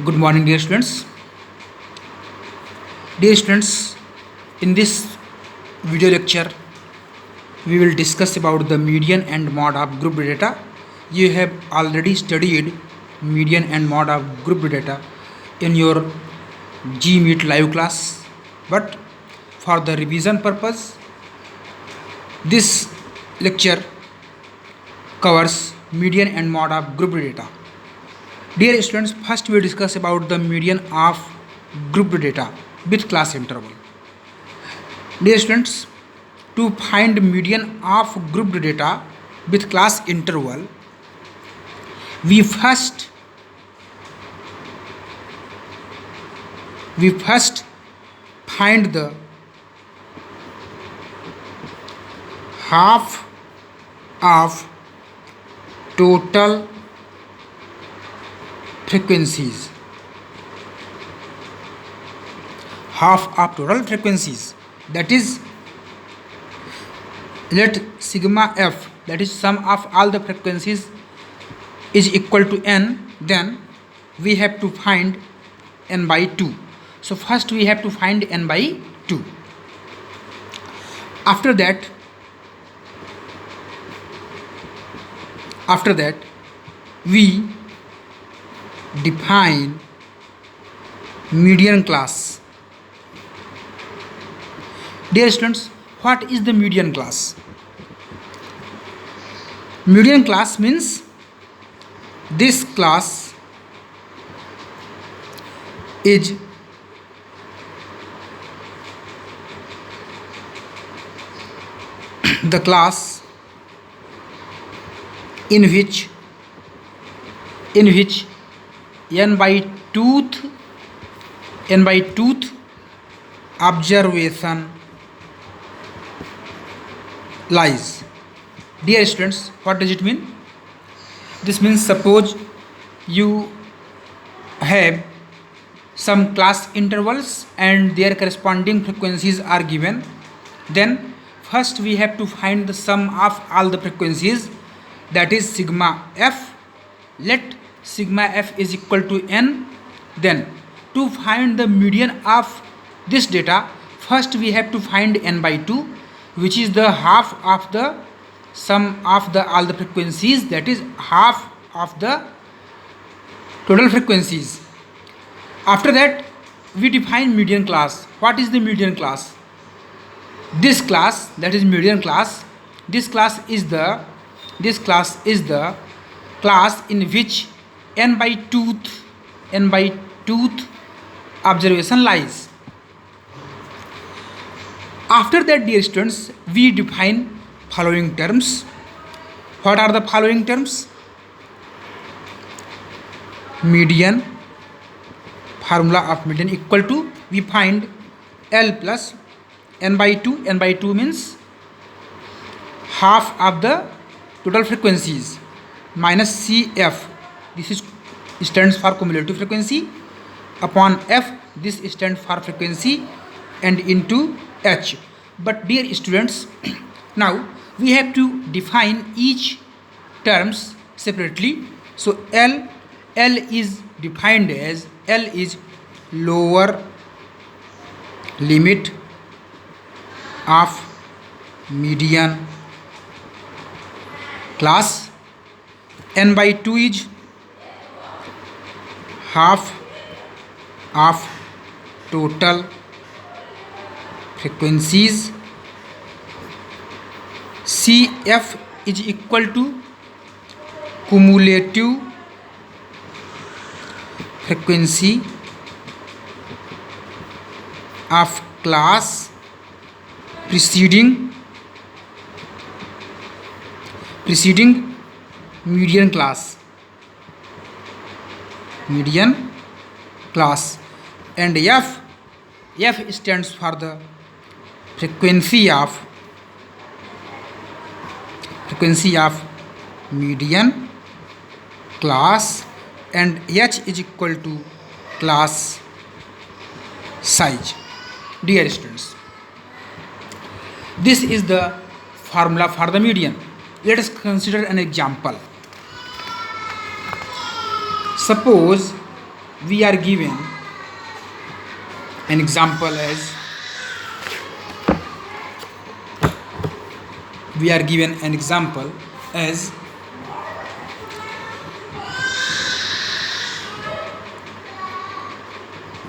Good morning, dear students. Dear students, in this video lecture, we will discuss about the median and mode of group data. You have already studied median and mode of group data in your GMeet live class, but for the revision purpose, this lecture covers median and mode of group data. Dear students, first we discuss about the median of group data with class interval. Dear students, to find median of group data with class interval, we first find the half of total frequencies, that is, let sigma f, that is sum of all the frequencies, is equal to n, then we have to find n by 2. So first we have to find n by 2. After that we define median class. Dear students, what is the median class? Median class means this class is the class in which n by tooth observation lies. Dear students, what does it mean? This means suppose you have some class intervals and their corresponding frequencies are given, then first we have to find the sum of all the frequencies, that is sigma f. Let sigma f is equal to n. Then to find the median of this data, first we have to find n by 2, which is the half of the sum of the all the frequencies, that is half of the total frequencies. After that we define median class. What is the median class? This class, that is median class, this class is the class in which n by tooth observation lies. After that, dear students, we define following terms. What are the following terms? Median, formula of median equal to, we find L plus n by 2. N by 2 means half of the total frequencies, minus CF, this is stands for cumulative frequency, upon F, this stands for frequency, and into H. But dear students, now we have to define each terms separately. So L is defined as, L is lower limit of median class. N by 2 is half of total frequencies. CF is equal to cumulative frequency of class preceding median class, and F stands for the frequency of median class, and H is equal to class size. Dear students, this is the formula for the median. Let us consider an example. Suppose we are given an example as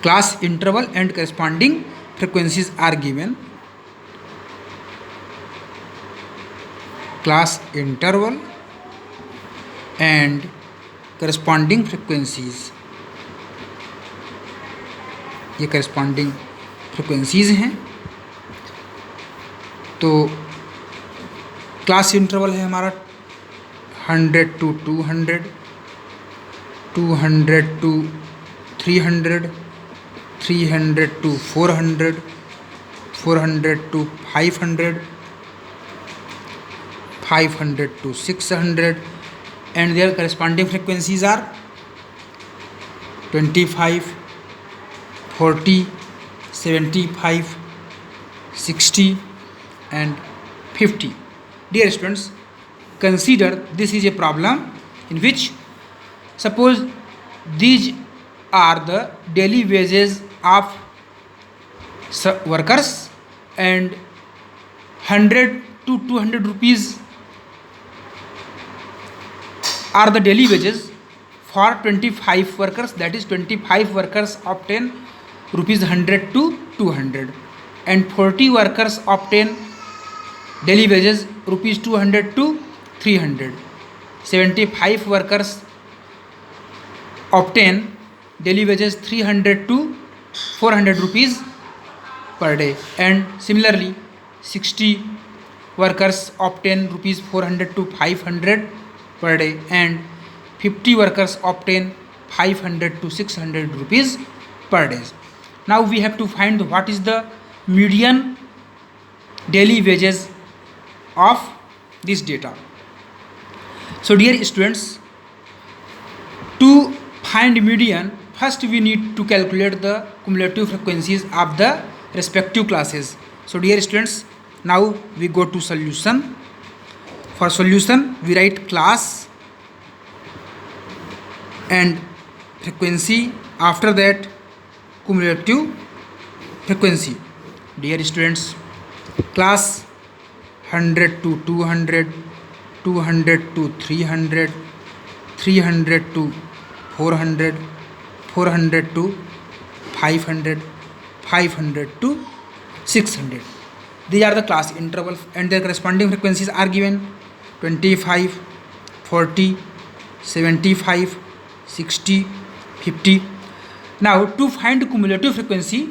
class interval and corresponding frequencies are given. Class interval and corresponding frequencies, ये corresponding frequencies हैं. तो class interval है हमारा 100 to 200, 200 to 300, 300 to 400, 400 to 500, 500 to 600, and their corresponding frequencies are 25, 40, 75, 60 and 50. Dear students, consider this is a problem in which suppose these are the daily wages of workers and 100 to 200 rupees are the daily wages for 25 workers, that is 25 workers obtain rupees 100 to 200 and 40 workers obtain daily wages rupees 200 to 300, 75 workers obtain daily wages 300 to 400 rupees per day, and similarly 60 workers obtain rupees 400 to 500 per day and 50 workers obtain 500 to 600 rupees per day. Now we have to find what is the median daily wages of this data. So dear students, to find median, first we need to calculate the cumulative frequencies of the respective classes. So dear students, now we go to solution. For solution we write class and frequency, after that cumulative frequency. Dear students, class 100 to 200, 200 to 300, 300 to 400, 400 to 500, 500 to 600. These are the class intervals and their corresponding frequencies are given 25, 40, 75, 60, 50. Now to find cumulative frequency,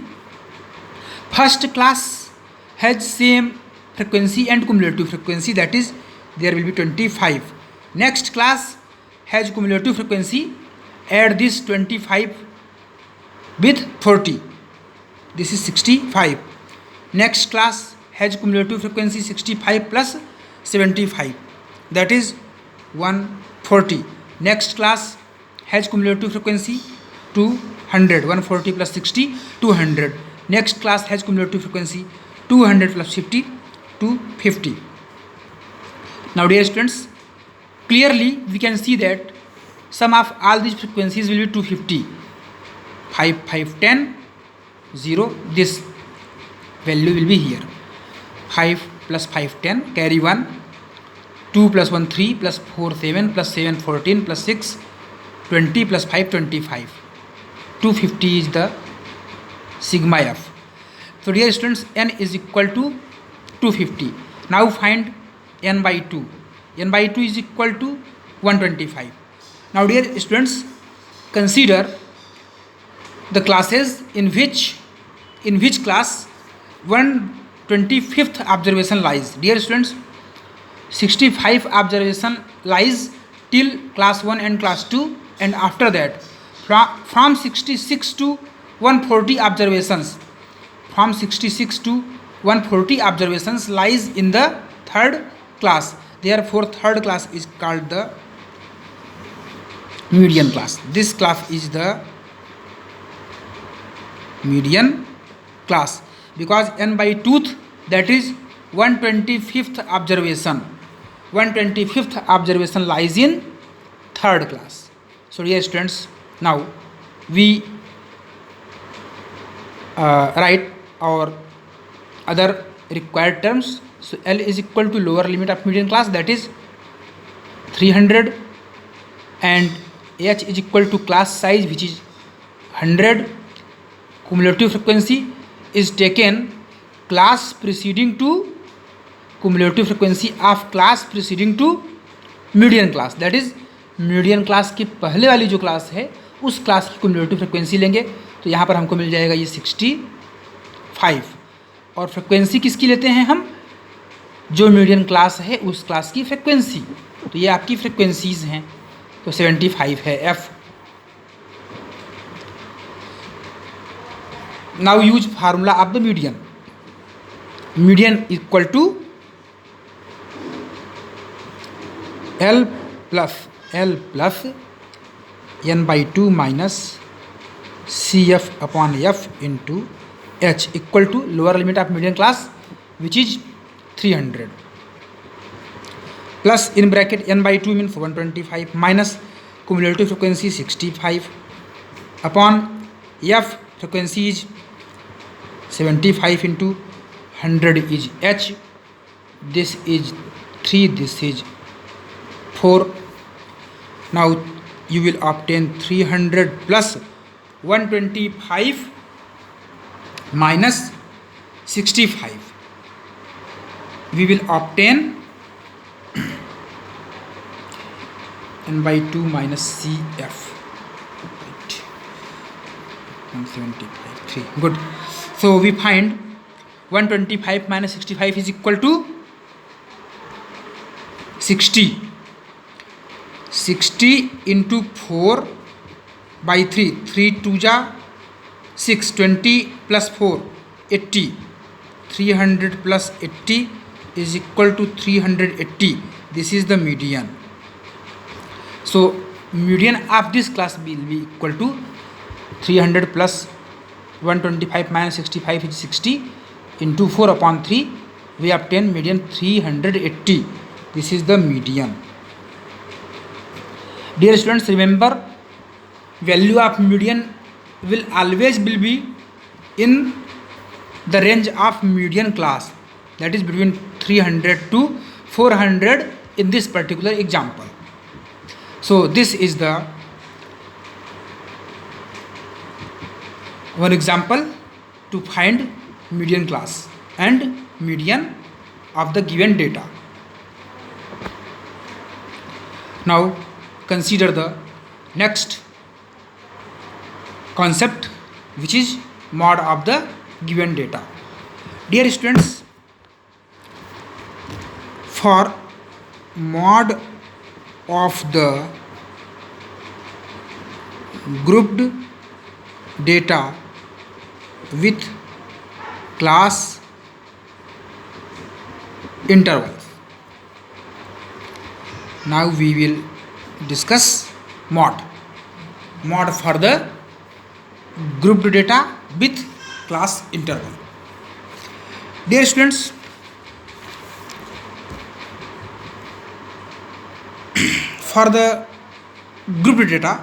first class has same frequency and cumulative frequency, that is there will be 25. Next class has cumulative frequency, add this 25 with 40, this is 65. Next class has cumulative frequency 65 plus 75, that is 140. Next class has cumulative frequency 200, 140 plus 60, 200. Next class has cumulative frequency 200 plus 50, 250. Now dear students, clearly we can see that sum of all these frequencies will be 250. 5, 5, 10, 0, this value will be here. 5 plus 5, 10, carry 1, 2 plus 1, 3, plus 4, 7, plus 7, 14, plus 6, 20, plus 5, 25. 250 is the sigma f. So dear students, n is equal to 250. Now find n by 2. n by 2 is equal to 125. Now dear students, consider the classes in which class 125th observation lies. Dear students, 65 observation lies till class 1 and class 2, and after that from 66 to 140 observations, from 66 to 140 observations lies in the third class. Therefore third class is called the median class. This class is the median class because n by 2th, that is 125th observation. 125th observation lies in third class. So dear students, now we write our other required terms. So L is equal to lower limit of median class, that is 300, and H is equal to class size, which is 100. Cumulative frequency is taken class preceding to cumulative frequency of class preceding to median class, that is median class के पहले वाली जो class है उस class की cumulative frequency लेंगे। तो यहाँ पर हमको मिल जाएगा ये 65, और फ्रिक्वेंसी किसकी लेते हैं हम, जो मीडियन क्लास है उस क्लास की फ्रिक्वेंसी। तो ये आपकी फ्रिक्वेंसीज हैं, तो 75 है F. Now use formula of the median. Median equal to L plus n/2 minus CF upon F into H equal to lower limit of median class which is 300 plus in bracket n/2 mean 125 minus cumulative frequency 65 upon F frequency is 75 into 100 is H. This is 3, this is 4. Now you will obtain 300 plus 125 minus 65. We will obtain n/2 minus CF. Right. 175, 3. Good. So we find 125 minus 65 is equal to 60. 60 into 4 by 3. 3 2 ja 6. 20 plus 4 80. 300 plus 80 is equal to 380. This is the median. So median of this class will be equal to 300 plus 125 minus 65 is 60 into 4 upon 3. We obtain median 380. This is the median. Dear students, remember value of median will always be in the range of median class, that is between 300 to 400 in this particular example. So this is the one example to find median class and median of the given data. Now consider the next concept, which is mod of the given data. Dear students, for mod of the grouped data with class intervals, now we will discuss mod for the grouped data with class interval. Dear students, for the grouped data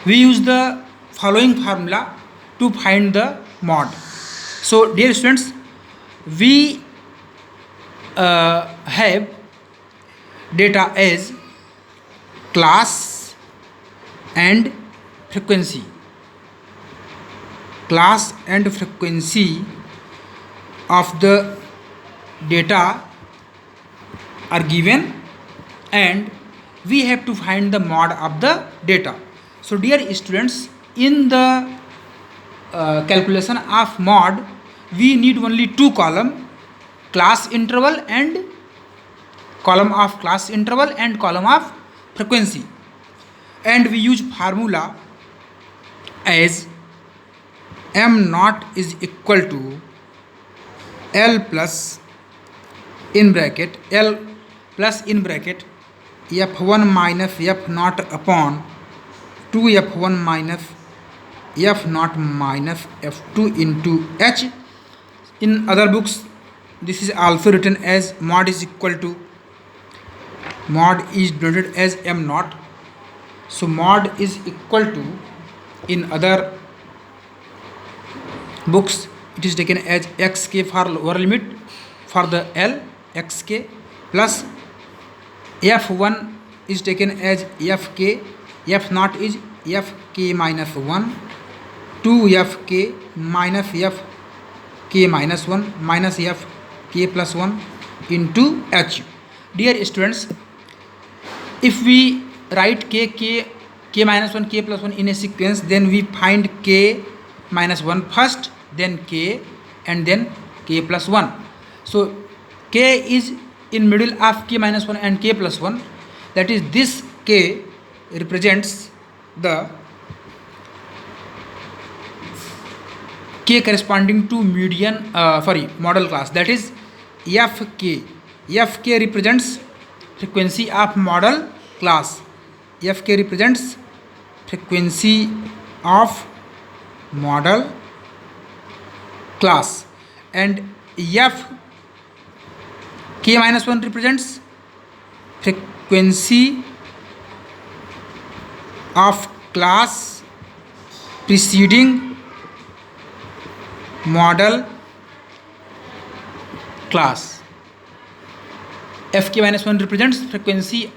we use the following formula to find the mod. So dear students, we have data as class and frequency. Class and frequency of the data are given and we have to find the mod of the data. So dear students, in the calculation of mod we need only two column, class interval and column of class interval and column of frequency, and we use formula as m0 is equal to L plus in bracket L plus in bracket F1 minus F0 upon 2F1 minus F0 minus F2 into H. In other books this is also written as mod is equal to, mod is denoted as m0. So mod is equal to In other books, it is taken as xk for lower limit for the L, xk plus f1 is taken as fk, f naught is fk minus 1, 2fk minus fk minus 1 minus fk plus 1 into h. Dear students, if we write k minus 1, k plus 1 in a sequence, then we find k minus 1 first, then k, and then k plus 1. So k is in middle of k minus 1 and k plus 1, that is this k represents the k corresponding to model class, that is fk. Fk represents frequency of model class. Fk represents frequency of model class, and f k minus 1 represents frequency of class preceding model class. Fk minus 1 represents frequency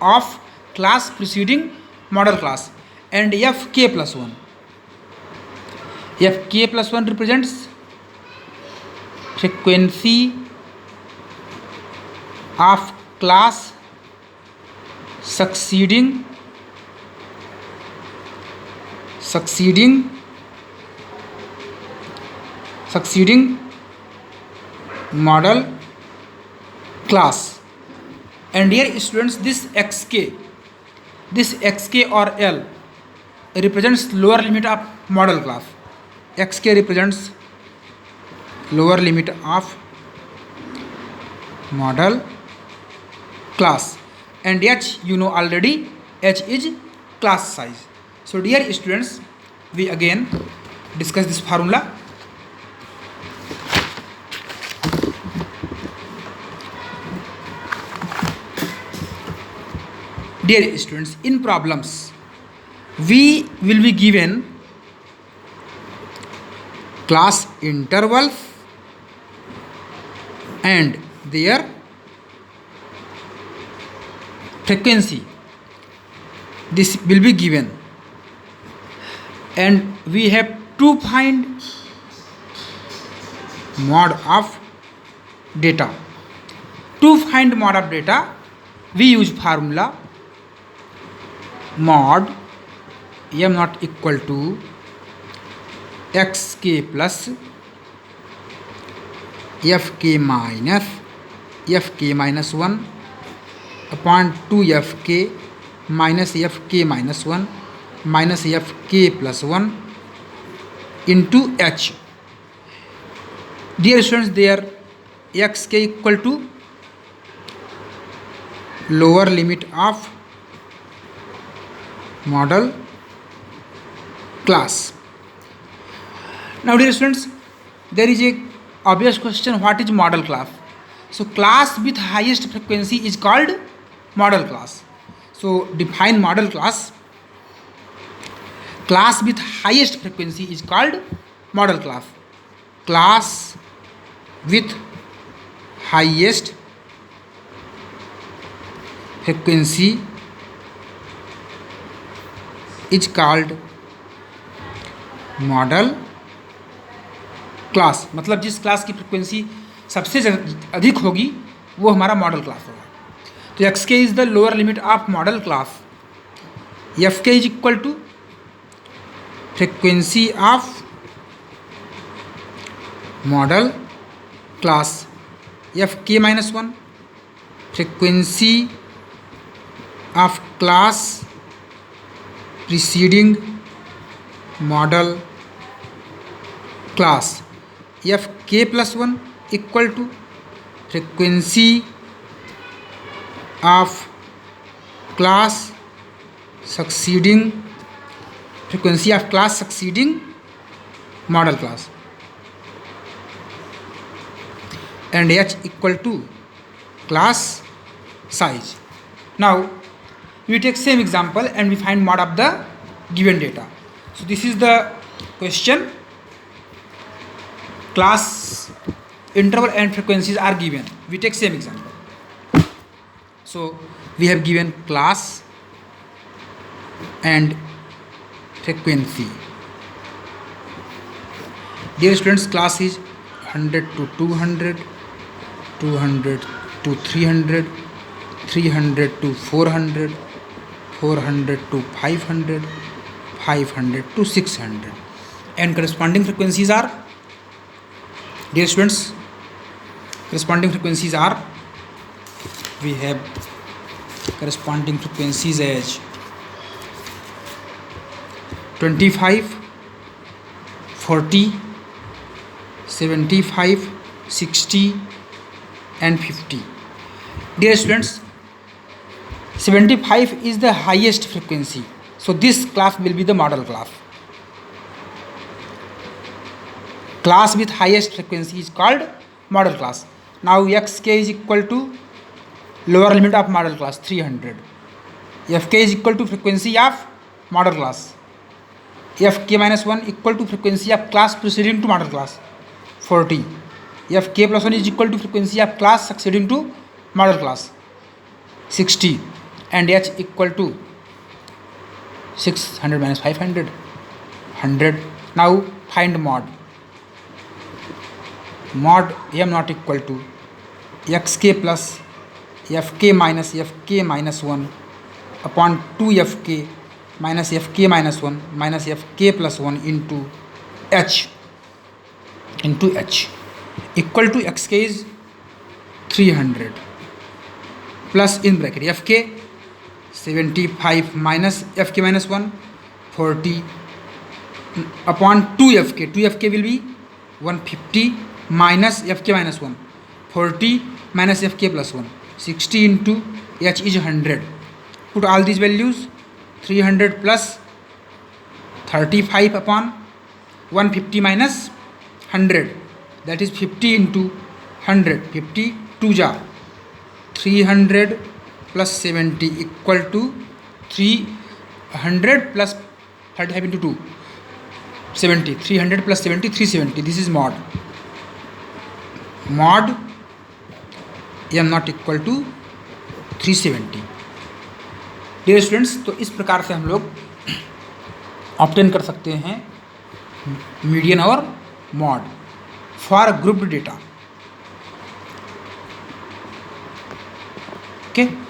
of class preceding model class, and fk plus 1. Fk plus 1 represents frequency of class succeeding model class. And dear students, this xk or L represents lower limit of model class. Xk represents lower limit of model class, and h, you know already, h is class size. So dear students, we again discuss this formula. Dear students, in problems we will be given class intervals and their frequency. This will be given, and we have to find mod of data. To find mod of data, we use formula mod m not equal to xk plus fk minus 1 upon 2fk minus fk minus 1 minus fk plus 1 into h. Dear students, there xk equal to lower limit of model class. Now dear students, there is a obvious question, what is model class? So class with highest frequency is called model class. So define model class. Class with highest frequency is called model class. Class with highest frequency is called model class. मतलब जिस class की frequency सबसे अधिक होगी वो हमारा model class होगा. तो x k is the lower limit of modal class. F k is equal to frequency of modal class. F k minus 1 frequency of class preceding model class. fk plus 1 equal to frequency of class succeeding model class, and h equal to class size. Now we take same example and we find mod of the given data. So this is the question. Class interval and frequencies are given. We take same example. So we have given class and frequency. Dear students, class is 100 to 200, 200 to 300, 300 to 400, 400 to 500, 500 to 600, and corresponding frequencies are, dear students, corresponding frequencies are, we have corresponding frequencies as 25, 40, 75, 60 and 50. Dear students, 75 is the highest frequency, so this class will be the model class. Class with highest frequency is called model class. Now xk is equal to lower limit of model class 300. Fk is equal to frequency of model class. Fk minus 1 equal to frequency of class preceding to model class 40. Fk plus 1 is equal to frequency of class succeeding to model class 60, and h equal to 600 minus 500, 100. Now find mod. Mod m not equal to xk plus fk minus 1 upon 2fk minus fk minus 1 minus fk plus 1 into h equal to xk is 300 plus in bracket fk 75 minus fk minus 1 40 upon 2fk will be 150 minus fk minus 1 40 minus fk plus 1 60 into h is 100. Put all these values. 300 plus 35 upon 150 minus 100, that is 50 into 100, 50 2 ja 300 plus 70 equal to 300 plus 35 into 2 70, 300 plus 70 370. This is mod m not equal to 370. Dear students, तो इस प्रकार से हम लोग obtain कर सकते हैं median और mod for grouped data. Okay.